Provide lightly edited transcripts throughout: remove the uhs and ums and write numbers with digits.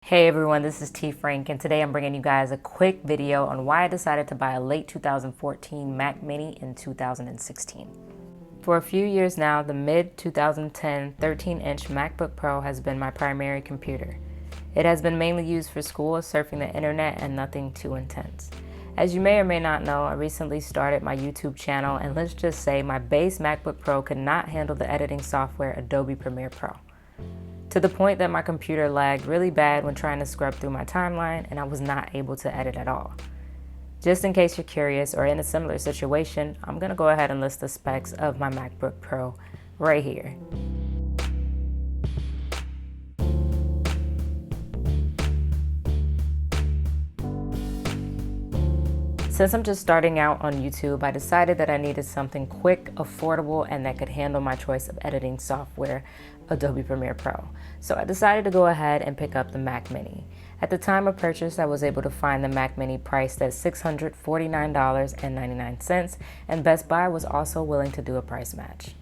Hey everyone, this is T Frank, and today I'm bringing you guys a quick video on why I decided to buy a late 2014 Mac Mini in 2016. For a few years now, the mid-2010 13-inch MacBook Pro has been my primary computer. It has been mainly used for school, surfing the internet, and nothing too intense. As you may or may not know, I recently started my YouTube channel, and let's just say my base MacBook Pro could not handle the editing software Adobe Premiere Pro, to the point that my computer lagged really bad when trying to scrub through my timeline, and I was not able to edit at all. Just in case you're curious or in a similar situation, I'm going to go ahead and list the specs of my MacBook Pro right here. Since I'm just starting out on YouTube, I decided that I needed something quick, affordable, and that could handle my choice of editing software, Adobe Premiere Pro. So I decided to go ahead and pick up the Mac Mini. At the time of purchase, I was able to find the Mac Mini priced at $649.99, and Best Buy was also willing to do a price match.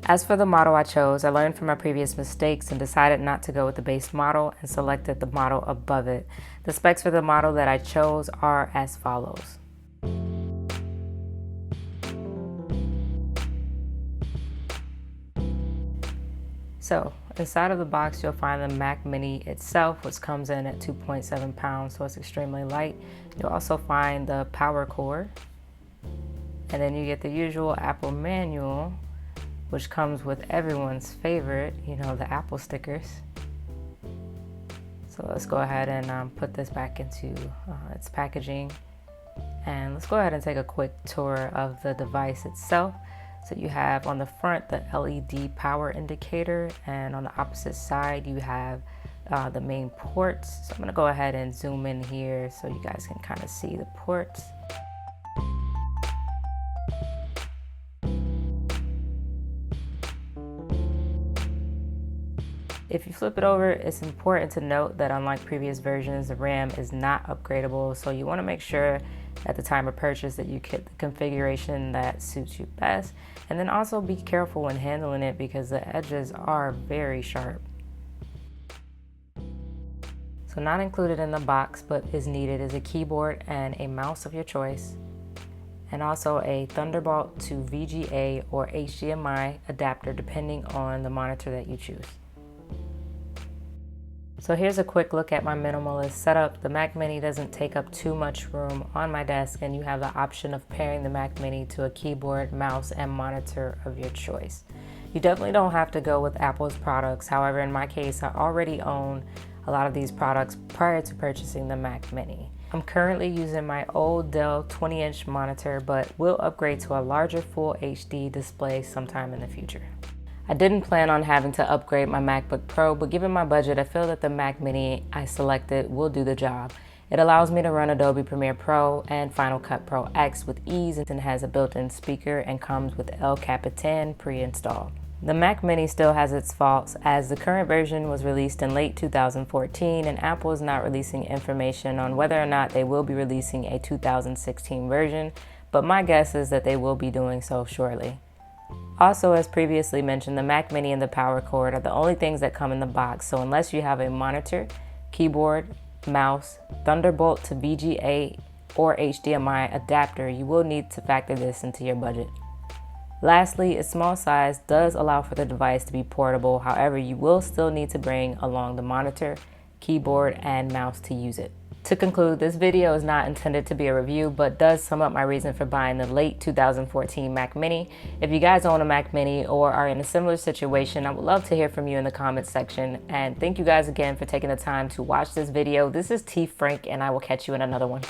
As for the model I chose, I learned from my previous mistakes and decided not to go with the base model and selected the model above it. The specs for the model that I chose are as follows. So, inside of the box you'll find the Mac Mini itself, which comes in at 2.7 pounds, so it's extremely light. You'll also find the power cord, and then you get the usual Apple manual, which comes with everyone's favorite, the Apple stickers. So let's go ahead and put this back into its packaging. And let's go ahead and take a quick tour of the device itself. So you have on the front the LED power indicator, and on the opposite side you have the main ports. So I'm gonna go ahead and zoom in here so you guys can kind of see the ports. If you flip it over, it's important to note that unlike previous versions, the RAM is not upgradable, so you want to make sure at the time of purchase that you get the configuration that suits you best, and then also be careful when handling it because the edges are very sharp. So not included in the box but is needed is a keyboard and a mouse of your choice, and also a Thunderbolt to VGA or HDMI adapter depending on the monitor that you choose. So here's a quick look at my minimalist setup. The Mac Mini doesn't take up too much room on my desk, and you have the option of pairing the Mac Mini to a keyboard, mouse, and monitor of your choice. You definitely don't have to go with Apple's products. However, in my case, I already own a lot of these products prior to purchasing the Mac Mini. I'm currently using my old Dell 20-inch monitor, but will upgrade to a larger full HD display sometime in the future. I didn't plan on having to upgrade my MacBook Pro, but given my budget, I feel that the Mac Mini I selected will do the job. It allows me to run Adobe Premiere Pro and Final Cut Pro X with ease, and has a built-in speaker and comes with El Capitan pre-installed. The Mac Mini still has its faults, as the current version was released in late 2014 and Apple is not releasing information on whether or not they will be releasing a 2016 version, but my guess is that they will be doing so shortly. Also, as previously mentioned, the Mac Mini and the power cord are the only things that come in the box, so unless you have a monitor, keyboard, mouse, Thunderbolt to VGA, or HDMI adapter, you will need to factor this into your budget. Lastly, its small size does allow for the device to be portable, however, you will still need to bring along the monitor, keyboard, and mouse to use it. To conclude, this video is not intended to be a review, but does sum up my reason for buying the late 2014 Mac Mini. If you guys own a Mac Mini or are in a similar situation, I would love to hear from you in the comments section. And thank you guys again for taking the time to watch this video. This is T Frank, and I will catch you in another one.